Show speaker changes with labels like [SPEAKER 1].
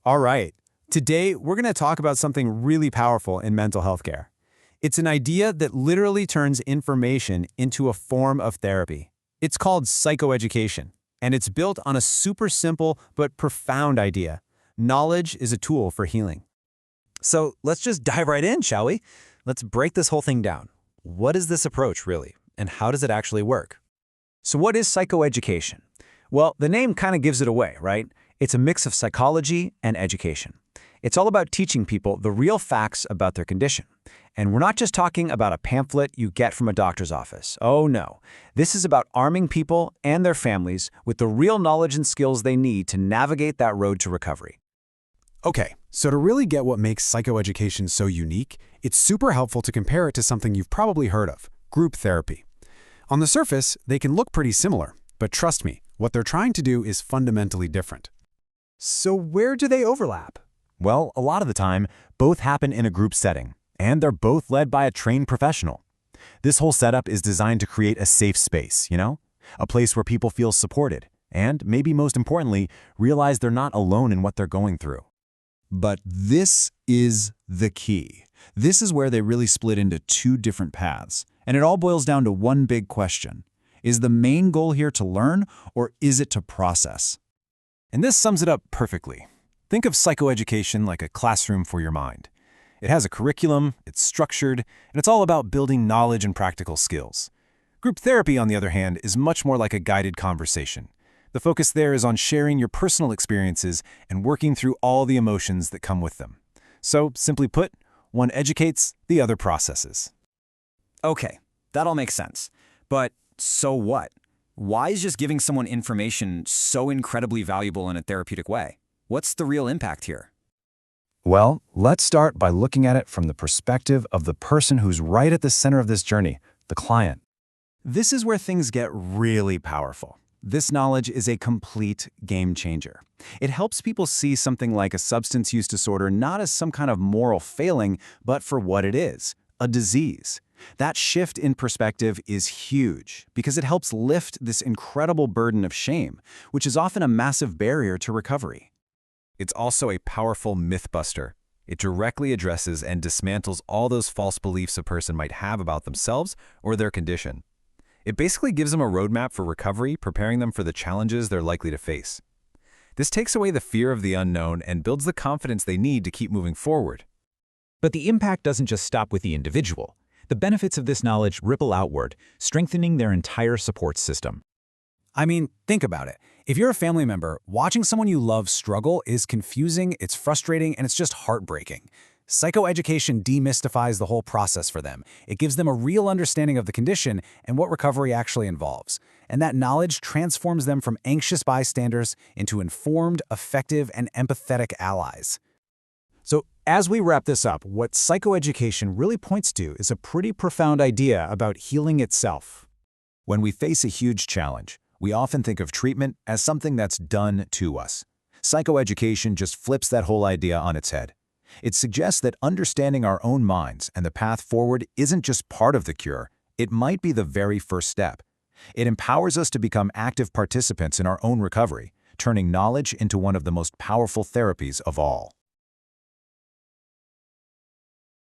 [SPEAKER 1] All right. Today, we're going to talk about something really powerful in mental health care. It's an idea that literally turns information into a form of therapy. It's called psychoeducation, and it's built on a super simple but profound idea. Knowledge is a tool for healing.
[SPEAKER 2] So let's just dive right in, shall we? Let's break this whole thing down. What is this approach really, and how does it actually work? So what is psychoeducation? Well, the name kind of gives it away, right? It's a mix of psychology and education. It's all about teaching people the real facts about their condition. And we're not just talking about a pamphlet you get from a doctor's office. Oh no. This is about arming people and their families with the real knowledge and skills they need to navigate that road to recovery.
[SPEAKER 1] Okay, so to really get what makes psychoeducation so unique, it's super helpful to compare it to something you've probably heard of, group therapy. On the surface, they can look pretty similar, but trust me, what they're trying to do is fundamentally different. So where do they overlap?
[SPEAKER 2] Well, a lot of the time, both happen in a group setting, and they're both led by a trained professional. This whole setup is designed to create a safe space, a place where people feel supported, and maybe most importantly, realize they're not alone in what they're going through.
[SPEAKER 3] But this is the key. This is where they really split into two different paths, and it all boils down to one big question. Is the main goal here to learn, or is it to process?
[SPEAKER 2] And this sums it up perfectly. Think of psychoeducation like a classroom for your mind. It has a curriculum, it's structured, and it's all about building knowledge and practical skills. Group therapy, on the other hand, is much more like a guided conversation. The focus there is on sharing your personal experiences and working through all the emotions that come with them. So, simply put, one educates, the other processes.
[SPEAKER 4] Okay, that all makes sense. But so what? Why is just giving someone information so incredibly valuable in a therapeutic way? What's the real impact here?
[SPEAKER 2] Well, let's start by looking at it from the perspective of the person who's right at the center of this journey, the client.
[SPEAKER 1] This is where things get really powerful. This knowledge is a complete game changer. It helps people see something like a substance use disorder not as some kind of moral failing, but for what it is, a disease. That shift in perspective is huge because it helps lift this incredible burden of shame, which is often a massive barrier to recovery.
[SPEAKER 5] It's also a powerful myth buster. It directly addresses and dismantles all those false beliefs a person might have about themselves or their condition. It basically gives them a roadmap for recovery, preparing them for the challenges they're likely to face. This takes away the fear of the unknown and builds the confidence they need to keep moving forward.
[SPEAKER 6] But the impact doesn't just stop with the individual. The benefits of this knowledge ripple outward, strengthening their entire support system.
[SPEAKER 1] I mean, think about it. If you're a family member, watching someone you love struggle is confusing, it's frustrating, and it's just heartbreaking. Psychoeducation demystifies the whole process for them. It gives them a real understanding of the condition and what recovery actually involves. And that knowledge transforms them from anxious bystanders into informed, effective, and empathetic allies. So, as we wrap this up, what psychoeducation really points to is a pretty profound idea about healing itself.
[SPEAKER 3] When we face a huge challenge, we often think of treatment as something that's done to us. Psychoeducation just flips that whole idea on its head. It suggests that understanding our own minds and the path forward isn't just part of the cure, it might be the very first step. It empowers us to become active participants in our own recovery, turning knowledge into one of the most powerful therapies of all.